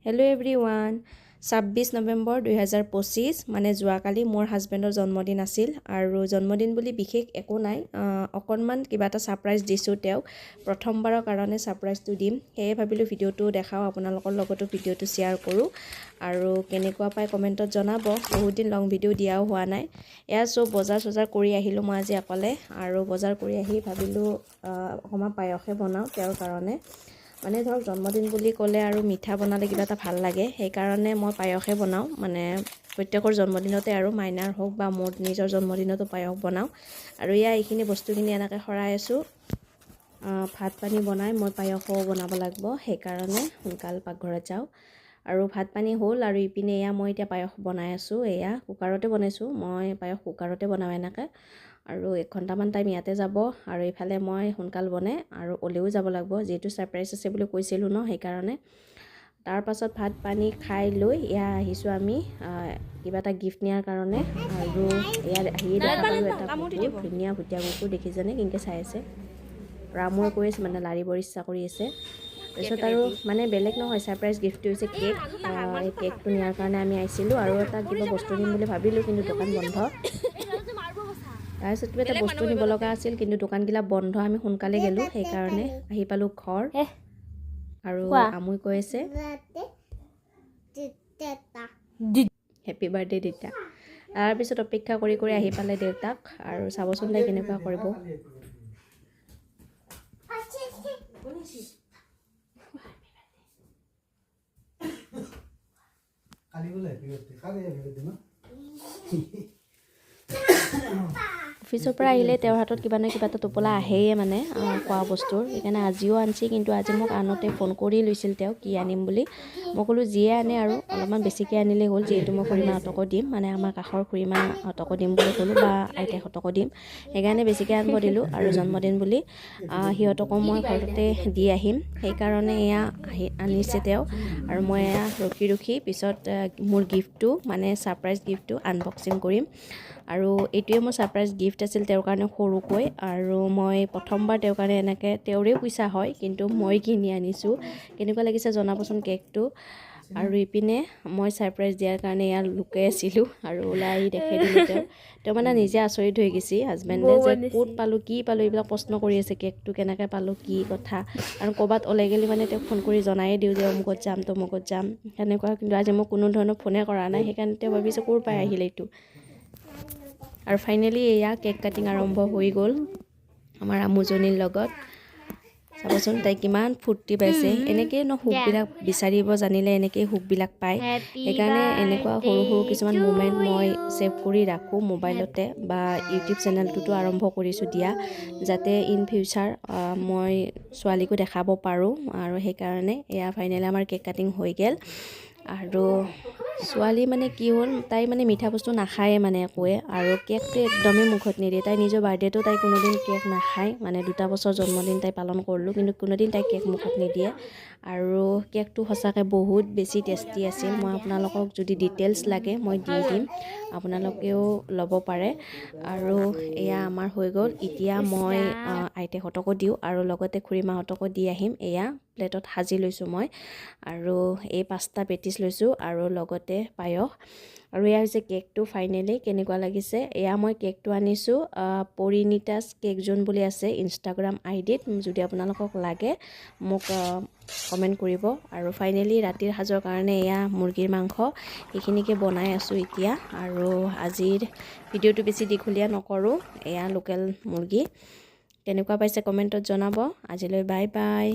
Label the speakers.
Speaker 1: Hello everyone. 26 November 2025 মানে যোৱাকালি মোৰ হাজবেণ্ডৰ জন্মদিন আছিল আৰু জন্মদিন বুলি বিশেষ একো নাই অকনমান কিবা এটা সাৰপ্ৰাইজ দিছো তেওঁক প্ৰথমবাৰৰ কাৰণে সাৰপ্ৰাইজটো দিম হেয়ে ভাবিলো ভিডিওটো দেখাও আপোনালোকৰ লগতো ভিডিওটো শেয়াৰ কৰো আৰু কেনেকুৱা পাই কমেন্টত জনাব বহুত দিন লং ভিডিও দিয়াও হোৱা নাই এয়া সব বজাৰ কৰি আহিলো মই আজি অকলে আৰু বজাৰ কৰি আহি ভাবিলো অকমা পায়সে বনাও তেওঁৰ কাৰণে মানে ধৰক জন্মদিন বুলি ক'লে আৰু মিঠা বনালে কিবা এটা ভাল লাগে সেই কাৰণে মই পায়সে বনাও মানে প্ৰত্যেকৰ জন্মদিনতে আৰু মাইনাৰ হোক বা মোৰ নিজৰ জন্মদিনতো পায়স বনাও আৰু ইয়া এইখিনি বস্তুখিনি এনেকৈ খৰাই আছো ভাত পানী বনাই মই পায়সও বনাব লাগিব সেই কাৰণে সোনকাল পাকঘৰত যাও আৰু ভাত পানী হ'ল আৰু ইপিনে এয়া মই এতিয়া পায়স বনাই আছো এয়া কুকাৰতে বনাইছো মই পায়স কুকাৰতে বনাও এনেকৈ আৰু 1 ঘণ্টামান টাইম ইয়াতে যাব আৰু ইফালে মই সোনকাল বনে আৰু ওলেও যাব লাগিব যেটো সাৰপ্ৰাইজ আছে বুলি কৈছিলো ন সেই কাৰণে তাৰ পাছত ভাত পানী খাই লৈ ইয়া আহিছো আমি কিবা এটা গিফট নিয়াৰ কাৰণে আৰু ইয়াৰ আহি দেখালো এটা ধুনীয়া ভুটিয়া কুকুৰ দেখিছনে কিনকে চাই আছে ৰামৰ কৈছে মানে লাৰিবৰ ইচ্ছা কৰি আছে তাৰপিছত আৰু মানে বেলেগ নহয় সাৰপ্ৰাইজ গিফট হৈছে কেক এই কেকটো নিয়াৰ কাৰণে আমি আইছিলো আৰু এটা কিবা বস্তু নিম বুলি ভাবিলো কিন্তু দোকান বন্ধ তাৰপিছত এটা বস্তু নিব লগা আছিল কিন্তু দোকানগিলা বন্ধ আমি সোনকালে গেলো সেই কাৰণে আহি পালো ঘৰ আৰু আমুই কৈছে হেপি বাৰ্থডে দিতা তাৰ পিছত অপেক্ষা কৰি আহি পালে দেউতাক আৰু চাবচোন তাই কেনেকুৱা কৰিব কালি বলে হেপি বাৰ্থডে কালি হেপি বাৰ্থডে ন অফিসৰ পৰা আহিলে তেওঁৰ হাতত কিবা না কিবা এটা টোপলা আহেয়ে মানে খোৱা বস্তুৰ সেইকাৰণে আজিও আনছি কিন্তু আজি মোক আনতে ফোন কৰি লৈছিল তেওঁ কি আনিম বুলি মই কলো জিয়ে আনে আৰু অলপমান বেছিকৈ আনিলে হ'ল যেহেতু মই খুৰীমাহঁতকো দিম মানে আমাৰ কাষৰ খুৰীমাহঁতকো দিম বুলি ক'লো বা আইতাহঁতকো দিম সেইকাৰণে বেছিকৈ আনিব দিলোঁ আৰু জন্মদিন বুলি সিহঁতকো মই ঘৰতে দি আহিম সেইকাৰণে এয়া আনিছে তেওঁ আৰু মই এয়া ৰখি পিছত মোৰ গিফ্টটো মানে সাৰপ্ৰাইজ গিফ্টটো আনবক্সিং কৰিম আৰু এইটোৱে মোৰ সাৰপ্ৰাইজ গিফ্ট আছিল তেওঁৰ কাৰণে সৰুকৈ আৰু মই প্ৰথমবাৰ তেওঁৰ কাৰণে এনেকৈ তেওঁৰে পইচা হয় কিন্তু মই কিনি আনিছো কেনেকুৱা লাগিছে জনাবচোন কেকটো আৰু ইপিনে মই সাৰপ্ৰাইজ দিয়াৰ কাৰণে ইয়াৰ লুকাই আছিলো আৰু ওলাই দেখাই দিলো তেওঁ মানে নিজে আচৰিত হৈ গৈছে হাজবেণ্ডে যে ক'ত পালো কি পালো এইবিলাক প্ৰশ্ন কৰি আছে কেকটো কেনেকৈ পালো কি কথা আৰু ক'বাত ওলাই গেলি মানে তেওঁক ফোন কৰি জনাই দিওঁ যে অমুকত যাম তমুকত যাম সেনেকুৱা কিন্তু আজি মোক কোনো ধৰণৰ ফোনে কৰা নাই সেইকাৰণে তেওঁ ভাবিছে ক'ৰ পাই আহিলে এইটো আৰু ফাইনালি এয়া কেক কাটিং আৰম্ভ হৈ গ'ল আমাৰ আমুজনীৰ লগত চাবচোন তাই কিমান ফূৰ্তি পাইছে এনেকৈ ন হুকবিলাক বিচাৰিব জানিলে এনেকৈ হুকবিলাক পায় সেইকাৰণে এনেকুৱা সৰু কিছুমান মোমেণ্ট মই ছেভ কৰি ৰাখোঁ মোবাইলতে বা ইউটিউব চেনেলটোতো আৰম্ভ কৰিছোঁ দিয়া যাতে ইন ফিউচাৰ মই ছোৱালীকো দেখাব পাৰোঁ আৰু সেইকাৰণে এয়া ফাইনেলি আমাৰ কেক কাটিং হৈ গ'ল আৰু ছোৱালী মানে কি হ'ল তাই মানে মিঠা বস্তু নাখায় মানে একোৱে আৰু কেকটো একদমেই মুখত নিদিয়ে তাই নিজৰ বাৰ্থডেটো তাই কোনোদিন কেক নাখায় মানে 2 বছৰ জন্মদিন তাই পালন কৰিলোঁ কিন্তু কোনোদিন তাই কেক মুখত নিদিয়ে আৰু কেকটো সঁচাকৈ বহুত বেছি টেষ্টি আছিল মই আপোনালোকক যদি ডিটেইলছ লাগে মই দি দিম আপোনালোকেও ল'ব পাৰে আৰু এয়া আমাৰ হৈ গ'ল এতিয়া মই আইতাহঁতকো দিওঁ আৰু লগতে খুৰীমাহঁতকো দি আহিম এয়া প্লেটত সাজি লৈছোঁ মই আৰু এই 5টা পেটিছ লৈছোঁ আৰু লগতে পায়স আৰু এয়া হৈছে কেকটো ফাইনেলি কেনেকুৱা লাগিছে এয়া মই কেকটো আনিছোঁ পৰিণীতাছ কেক জোন বুলি আছে ইনষ্টাগ্ৰাম আইডিত যদি আপোনালোকক লাগে মোক কমেণ্ট কৰিব আৰু ফাইনেলি ৰাতিৰ সাজৰ কাৰণে এয়া মুৰ্গীৰ মাংস এইখিনিকে বনাই আছোঁ এতিয়া আৰু আজিৰ ভিডিঅ'টো বেছি দীঘলীয়া নকৰোঁ এয়া লোকেল মুৰ্গী কেনেকুৱা পাইছে কমেণ্টত জনাব আজিলৈ বাই বাই